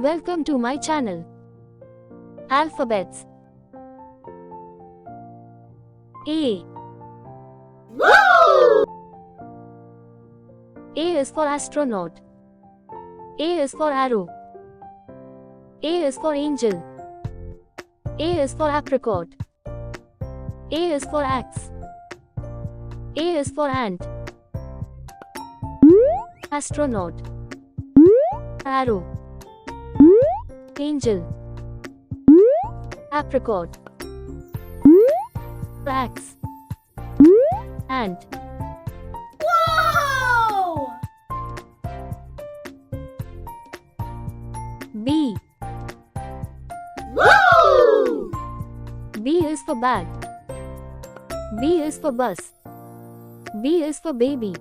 Welcome to my channel. Alphabets. A. A is for astronaut. A is for arrow. A is for angel. A is for apricot. A is for axe. A is for ant. Astronaut. Arrow. Angel. Apricot. Axe. Ant. Wow! B. Woo! B is for bag. B is for bus. B is for baby.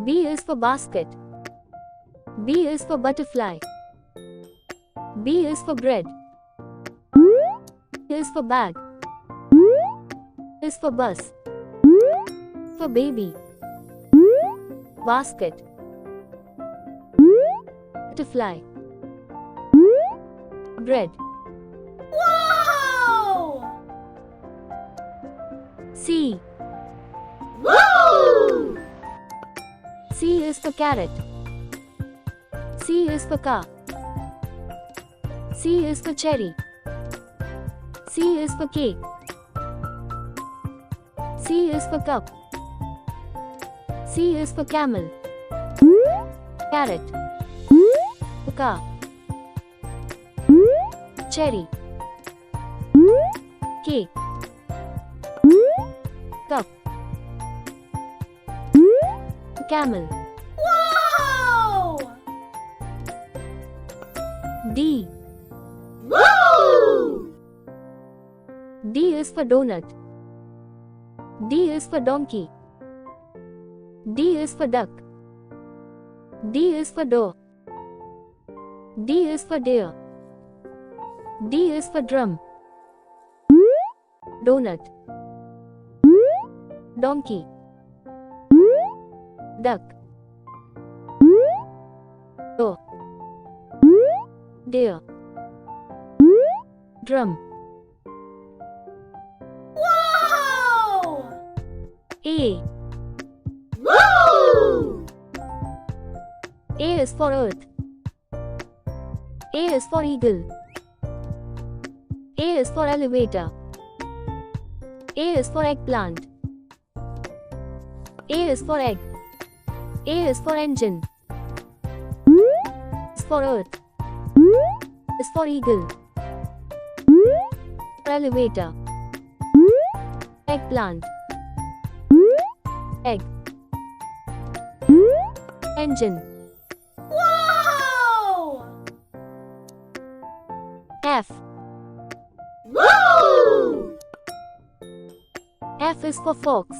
B is for basket. B is for butterfly. B is for bread. B is for bag. B is for bus. For baby. Basket. Butterfly. Bread. Wow! C. Woo! C is for carrot. C is for car. C is for cherry. C is for cake. C is for cup. C is for camel. Carrot. Car. Cherry. Cake. Cup. Camel. Wow! D. Woo! D is for donut. D is for donkey. D is for duck. D is for door. D is for deer. D is for drum. Donut. Donkey. Duck. Door. Deer. Drum. Wow! A. Woo! A is for earth. A is for eagle. A is for elevator. A is for eggplant. A is for egg. A is for engine. A is for earth. A is for eagle. Elevator. Eggplant. Egg. Engine. Wow! F. Woo! F is for fox.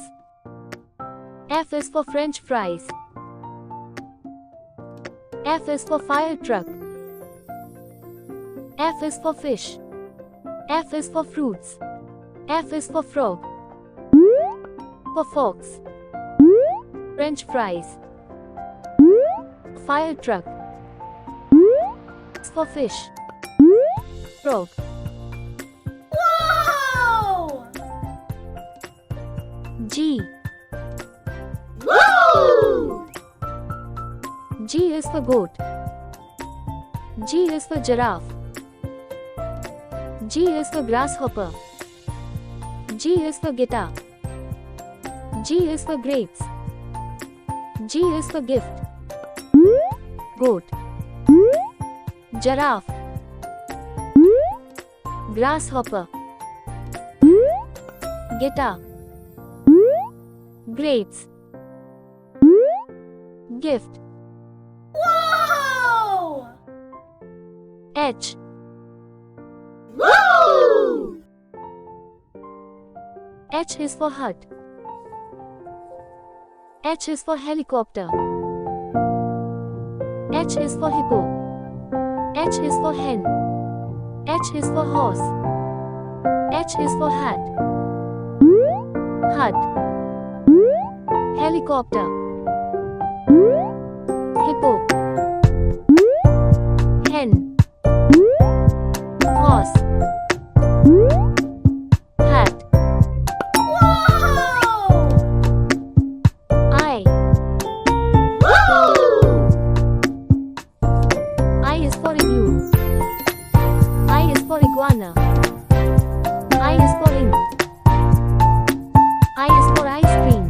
F is for French fries. F is for fire truck. F is for fish. F is for fruits. F is for frog. For fox. French fries. Fire truck. F for fish. Frog. Wow! G. Woo! G is for goat. G is for giraffe. G is for grasshopper. G is for guitar. G is for grapes. G is for gift. Goat. Giraffe. Grasshopper. Guitar. Grapes. Gift. Wow! H. Woo! H is for hut. H is for helicopter. H is for hippo. H is for hen. H is for horse. H is for hat. Hut. Helicopter. Hippo. for igloo. I is for iguana. I is for ink. I is for ice cream.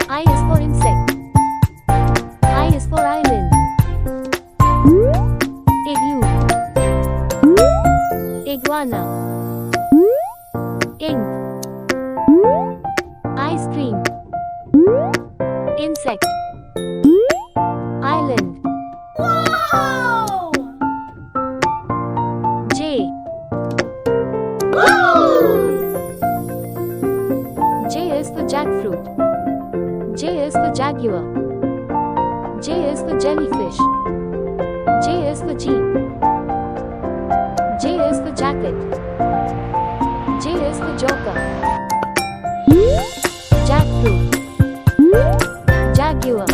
I is for insect. I is for island. Igloo. Iguana. Ink. Ice cream. Insect. Island. Wow! J. J is for jackfruit. J is for jaguar. J is for jellyfish. J is for jeep. J is for jacket. J is for joker. Jackfruit. Jaguar.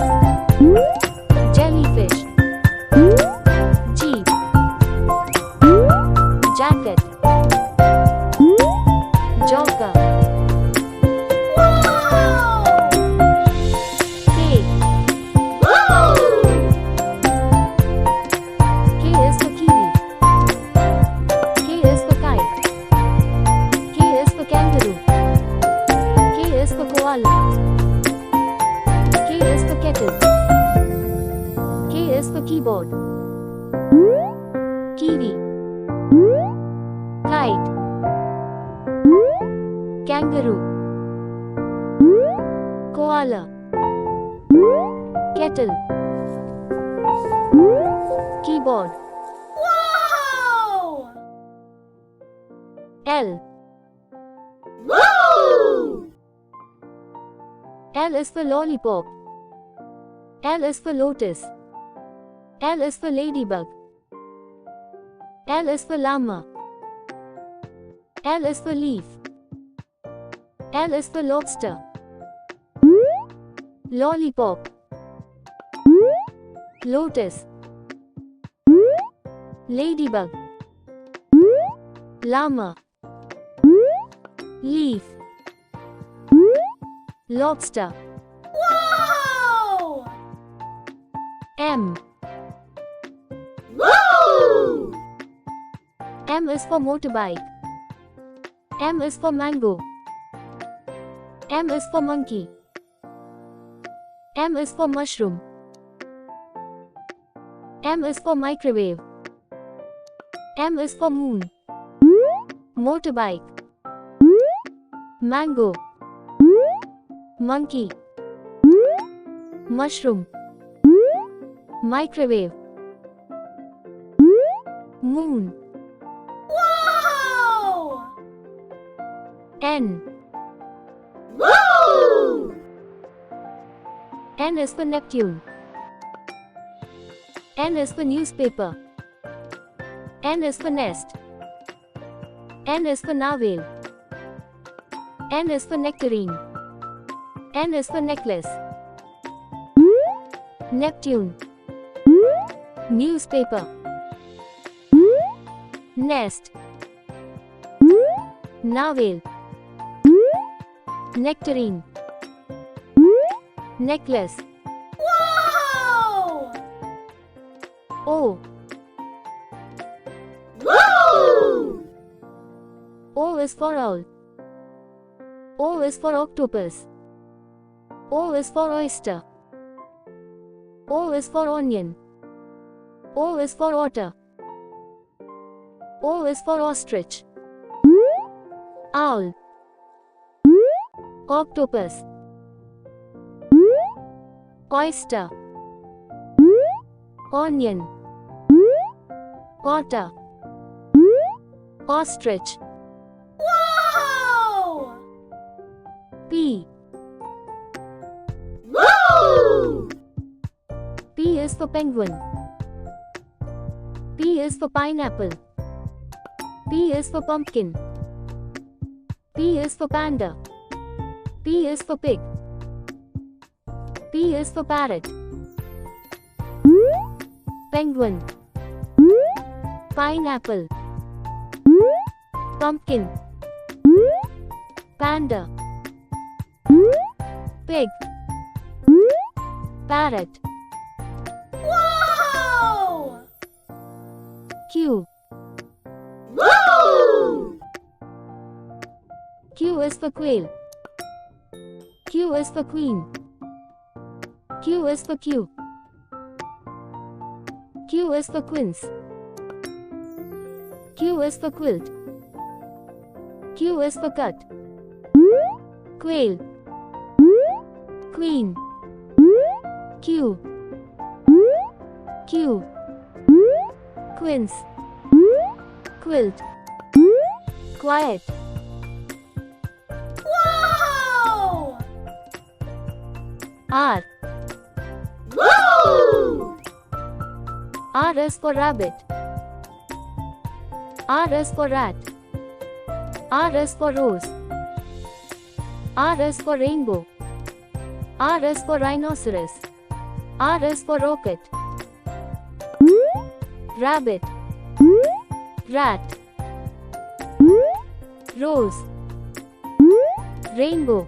Jellyfish. Jeep. Jacket. Joker. Wow! K. K is for kiwi. K is for kite. K is for kangaroo. K is for koala. K is for kettle. K is for keyboard. Kiwi. Kite. Kangaroo. Koala. Kettle. Keyboard. Wow! L. L is for lollipop. L is for lotus. L is for ladybug. L is for llama. L is for leaf. L is for lobster. Lollipop. Lotus. Ladybug. Llama. Leaf. Lobster. Wow! M. M is for motorbike. M is for mango. M is for monkey. M is for mushroom. M is for microwave. M is for moon. Motorbike. Mango. Monkey. Mushroom. Microwave. Moon. Wow! N. N is for Neptune. N is for newspaper. N is for nest. N is for narwhal. N is for nectarine. N is for necklace. Neptune. Newspaper. Nest. Narwhal. Nectarine. Necklace. Wow! O. O is for owl. O is for octopus. O is for oyster. O is for onion. O is for otter. O is for ostrich. Owl. Octopus. Oyster. Onion. Otter. Ostrich. Wow! P. P is for penguin. P is for pineapple. P is for pumpkin. P is for panda. P is for pig. P is for parrot. Penguin. Pineapple. Pumpkin. Panda. Pig. Parrot. Wow! Q is for quail. Q is for queen. Q is for Q. Q is for quince. Q is for quilt. Q is for cut. Quail. Queen. Q. Q. Quince. Quilt. Quiet. Wow! R. Woo! R is for rabbit. R is for rat. R is for rose. R is for rainbow. R is for rhinoceros. R is for rocket. Rabbit. Rat. Rose. Rainbow.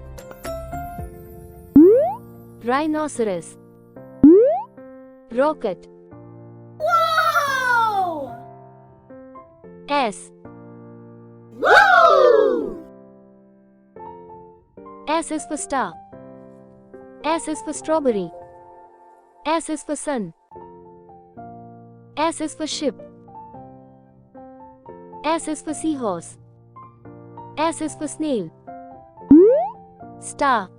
Rhinoceros. Rocket. Wow! S. Woo! S is for star. S is for strawberry. S is for sun. S is for ship. S is for seahorse. S is for snail. Star.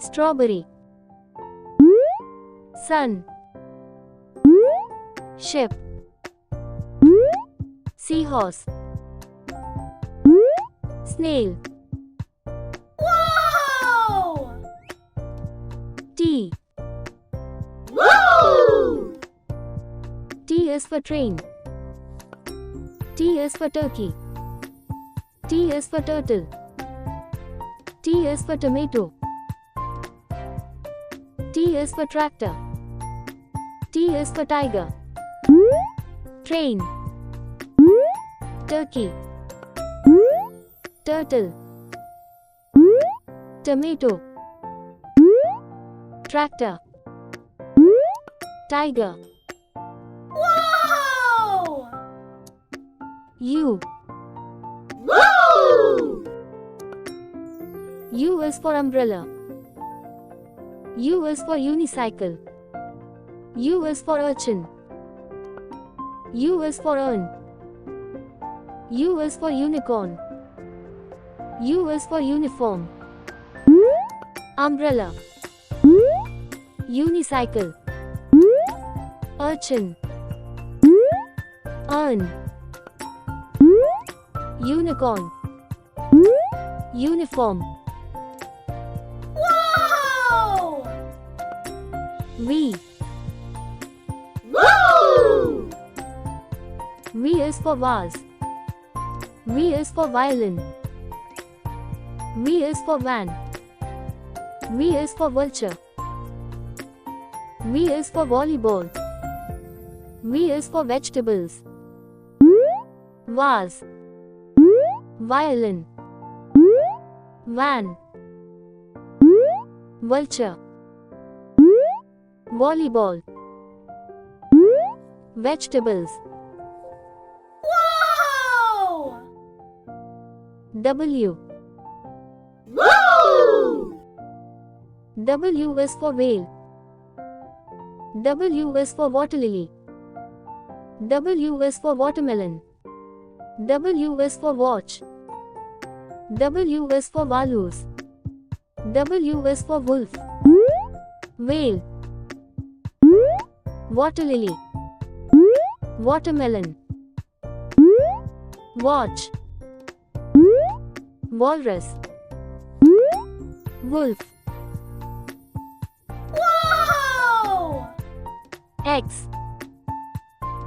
Strawberry. Sun. Ship. Seahorse. Snail. Wow! T. Woo! T is for train. T is for turkey. T is for turtle. T is for tomato. T is for tractor. T is for tiger. Train. Turkey. Turtle. Tomato. Tractor. Tiger. Wow! U. Woo! U is for umbrella. U is for unicycle. U is for urchin. U is for urn. U is for unicorn. U is for uniform. Umbrella. Unicycle. Urchin. Urn. Unicorn. Uniform. Wow! V. Woo! V is for vase. V is for violin. V is for van. V is for vulture. V is for volleyball. V is for vegetables. Vase. Violin. Van. Vulture. Volleyball. Vegetables. Wow! W. Woo! W is for whale. W is for water lily. W is for watermelon. W is for watch. W is for walrus. W is for wolf. Whale. Water lily. Watermelon. Watch. Walrus. Wolf. Wow! X.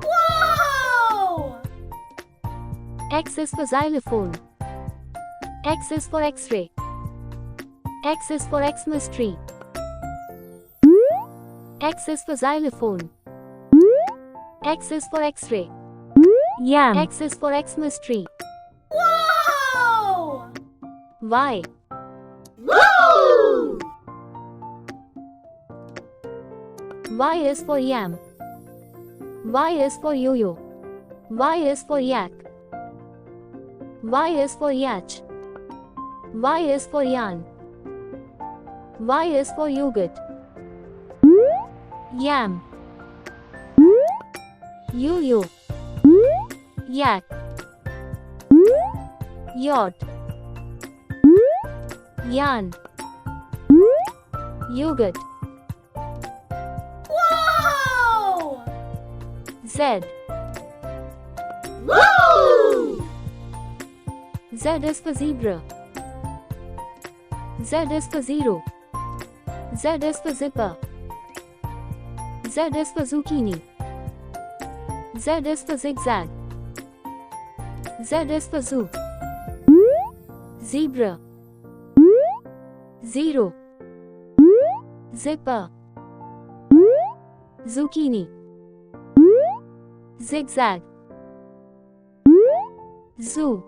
Wow! X is for xylophone. X is for X-ray. X is for Xmas tree. X is for xylophone. X is for X-ray. Yam. X is for Xmas tree. Wow! Y. Woo! Y is for yam. Y is for yo-yo. Y is for yak. Y is for yatch. Y is for yarn. Y is for yogurt. Yam. Yo-yo. Yak. Yacht. Yarn. Yogurt. Whoa! Z. Woo! Z is for zebra. Z is for zero. Z is for zipper. Z is for zucchini. Z is for zigzag. Z is for zoo. Zebra. Zero. Zipper. Zucchini. Zigzag. Zoo.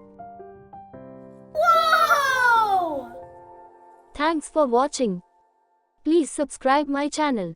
Whoa! Thanks for watching. Please subscribe my channel.